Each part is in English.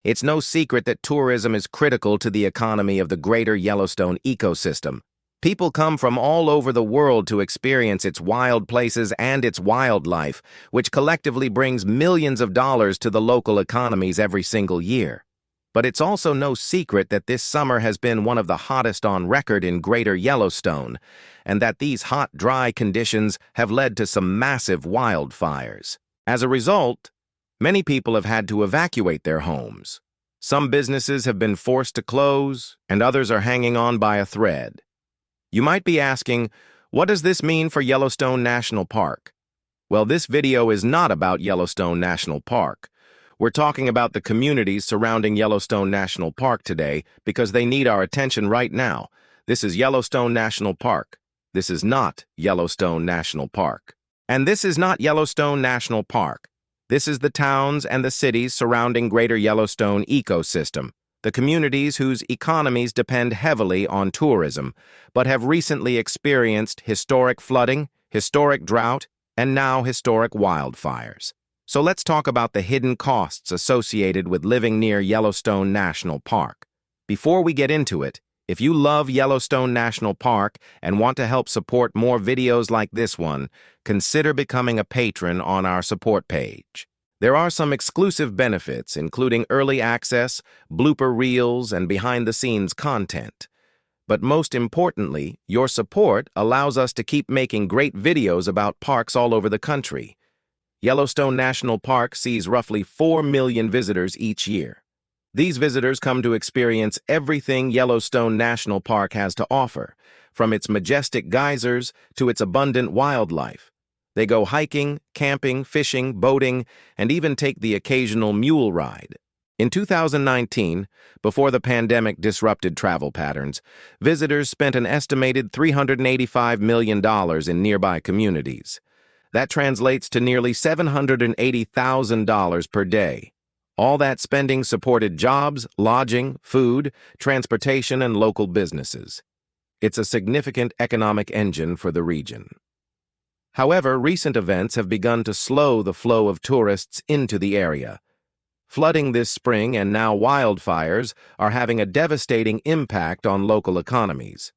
It's no secret that tourism is critical to the economy of the Greater Yellowstone Ecosystem. People come from all over the world to experience its wild places and its wildlife, which collectively brings millions of dollars to the local economies every single year. But it's also no secret that this summer has been one of the hottest on record in Greater Yellowstone, and that these hot, dry conditions have led to some massive wildfires. As a result, many people have had to evacuate their homes. Some businesses have been forced to close, and others are hanging on by a thread. You might be asking, what does this mean for Yellowstone National Park? Well, this video is not about Yellowstone National Park. We're talking about the communities surrounding Yellowstone National Park today because they need our attention right now. This is Yellowstone National Park. This is not Yellowstone National Park. And this is not Yellowstone National Park. This is the towns and the cities surrounding Greater Yellowstone Ecosystem, the communities whose economies depend heavily on tourism, but have recently experienced historic flooding, historic drought, and now historic wildfires. So let's talk about the hidden costs associated with living near Yellowstone National Park. Before we get into it, if you love Yellowstone National Park and want to help support more videos like this one, consider becoming a patron on our support page. There are some exclusive benefits, including early access, blooper reels, and behind-the-scenes content. But most importantly, your support allows us to keep making great videos about parks all over the country. Yellowstone National Park sees roughly 4 million visitors each year. These visitors come to experience everything Yellowstone National Park has to offer, from its majestic geysers to its abundant wildlife. They go hiking, camping, fishing, boating, and even take the occasional mule ride. In 2019, before the pandemic disrupted travel patterns, visitors spent an estimated $385 million in nearby communities. That translates to nearly $780,000 per day. All that spending supported jobs, lodging, food, transportation, and local businesses. It's a significant economic engine for the region. However, recent events have begun to slow the flow of tourists into the area. Flooding this spring and now wildfires are having a devastating impact on local economies.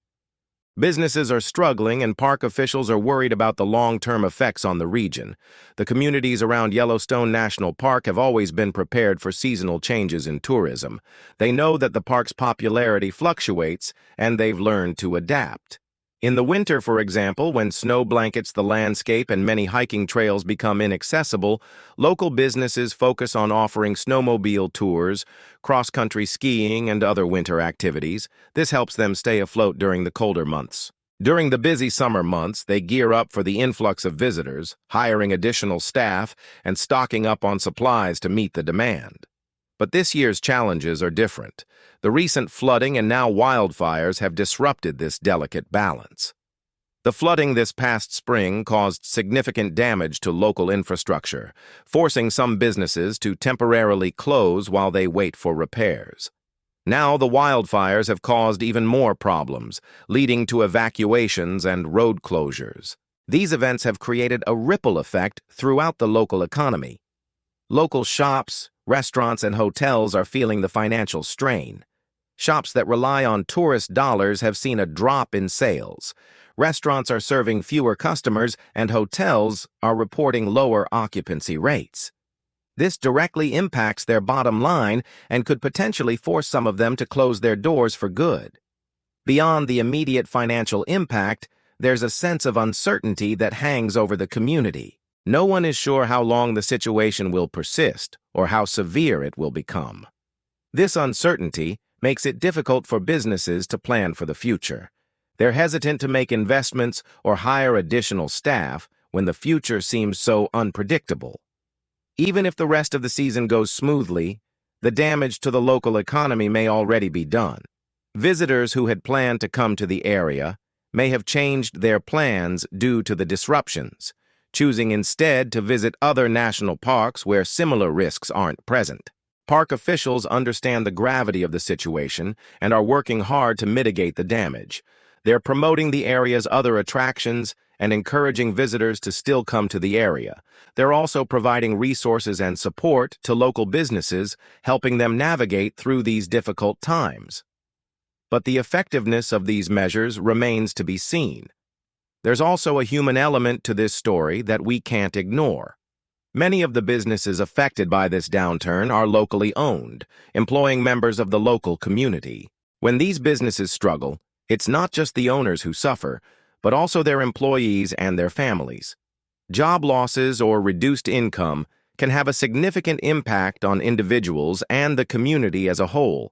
Businesses are struggling and park officials are worried about the long-term effects on the region. The communities around Yellowstone National Park have always been prepared for seasonal changes in tourism. They know that the park's popularity fluctuates, and they've learned to adapt. In the winter, for example, when snow blankets the landscape and many hiking trails become inaccessible, local businesses focus on offering snowmobile tours, cross-country skiing, and other winter activities. This helps them stay afloat during the colder months. During the busy summer months, they gear up for the influx of visitors, hiring additional staff and stocking up on supplies to meet the demand. But this year's challenges are different. The recent flooding and now wildfires have disrupted this delicate balance. The flooding this past spring caused significant damage to local infrastructure, forcing some businesses to temporarily close while they wait for repairs. Now the wildfires have caused even more problems, leading to evacuations and road closures. These events have created a ripple effect throughout the local economy. Local shops, restaurants, and hotels are feeling the financial strain. Shops that rely on tourist dollars have seen a drop in sales. Restaurants are serving fewer customers, and hotels are reporting lower occupancy rates. This directly impacts their bottom line and could potentially force some of them to close their doors for good. Beyond the immediate financial impact, there's a sense of uncertainty that hangs over the community. No one is sure how long the situation will persist or how severe it will become. This uncertainty makes it difficult for businesses to plan for the future. They're hesitant to make investments or hire additional staff when the future seems so unpredictable. Even if the rest of the season goes smoothly, the damage to the local economy may already be done. Visitors who had planned to come to the area may have changed their plans due to the disruptions, choosing instead to visit other national parks where similar risks aren't present. Park officials understand the gravity of the situation and are working hard to mitigate the damage. They're promoting the area's other attractions and encouraging visitors to still come to the area. They're also providing resources and support to local businesses, helping them navigate through these difficult times. But the effectiveness of these measures remains to be seen. There's also a human element to this story that we can't ignore. Many of the businesses affected by this downturn are locally owned, employing members of the local community. When these businesses struggle, it's not just the owners who suffer, but also their employees and their families. Job losses or reduced income can have a significant impact on individuals and the community as a whole.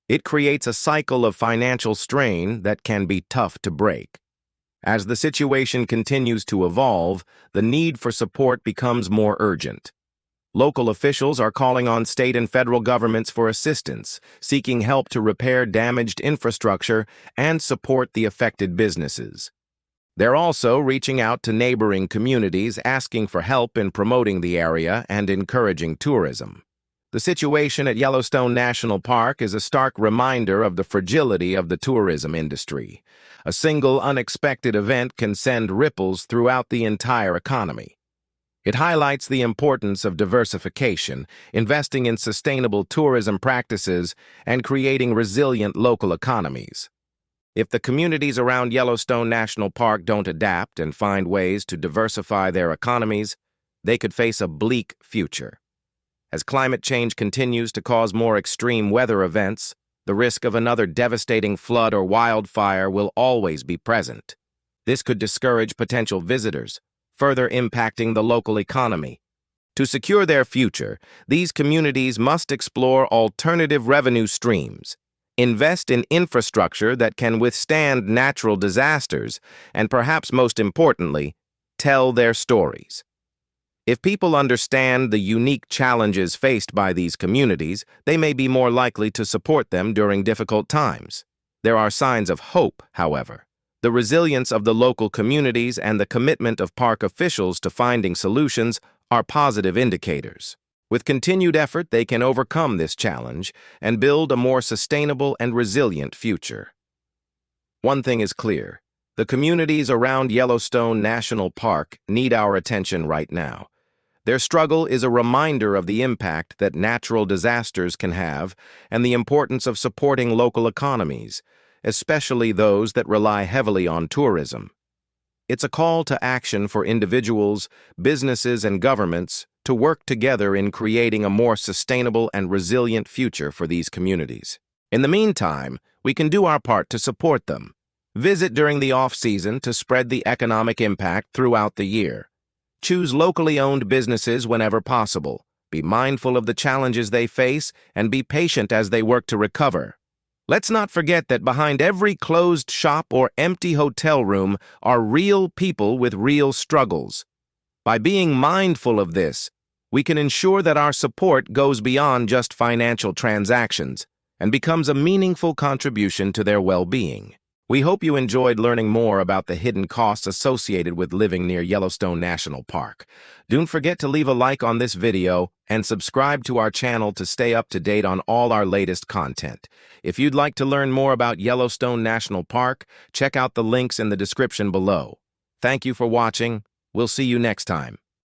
It creates a cycle of financial strain that can be tough to break. As the situation continues to evolve, the need for support becomes more urgent. Local officials are calling on state and federal governments for assistance, seeking help to repair damaged infrastructure and support the affected businesses. They're also reaching out to neighboring communities, asking for help in promoting the area and encouraging tourism. The situation at Yellowstone National Park is a stark reminder of the fragility of the tourism industry. A single unexpected event can send ripples throughout the entire economy. It highlights the importance of diversification, investing in sustainable tourism practices, and creating resilient local economies. If the communities around Yellowstone National Park don't adapt and find ways to diversify their economies, they could face a bleak future. As climate change continues to cause more extreme weather events, the risk of another devastating flood or wildfire will always be present. This could discourage potential visitors, further impacting the local economy. To secure their future, these communities must explore alternative revenue streams, invest in infrastructure that can withstand natural disasters, and perhaps most importantly, tell their stories. If people understand the unique challenges faced by these communities, they may be more likely to support them during difficult times. There are signs of hope, however. The resilience of the local communities and the commitment of park officials to finding solutions are positive indicators. With continued effort, they can overcome this challenge and build a more sustainable and resilient future. One thing is clear: the communities around Yellowstone National Park need our attention right now. Their struggle is a reminder of the impact that natural disasters can have and the importance of supporting local economies, especially those that rely heavily on tourism. It's a call to action for individuals, businesses, and governments to work together in creating a more sustainable and resilient future for these communities. In the meantime, we can do our part to support them. Visit during the off-season to spread the economic impact throughout the year. Choose locally owned businesses whenever possible. Be mindful of the challenges they face and be patient as they work to recover. Let's not forget that behind every closed shop or empty hotel room are real people with real struggles. By being mindful of this, we can ensure that our support goes beyond just financial transactions and becomes a meaningful contribution to their well-being. We hope you enjoyed learning more about the hidden costs associated with living near Yellowstone National Park. Don't forget to leave a like on this video and subscribe to our channel to stay up to date on all our latest content. If you'd like to learn more about Yellowstone National Park, check out the links in the description below. Thank you for watching. We'll see you next time.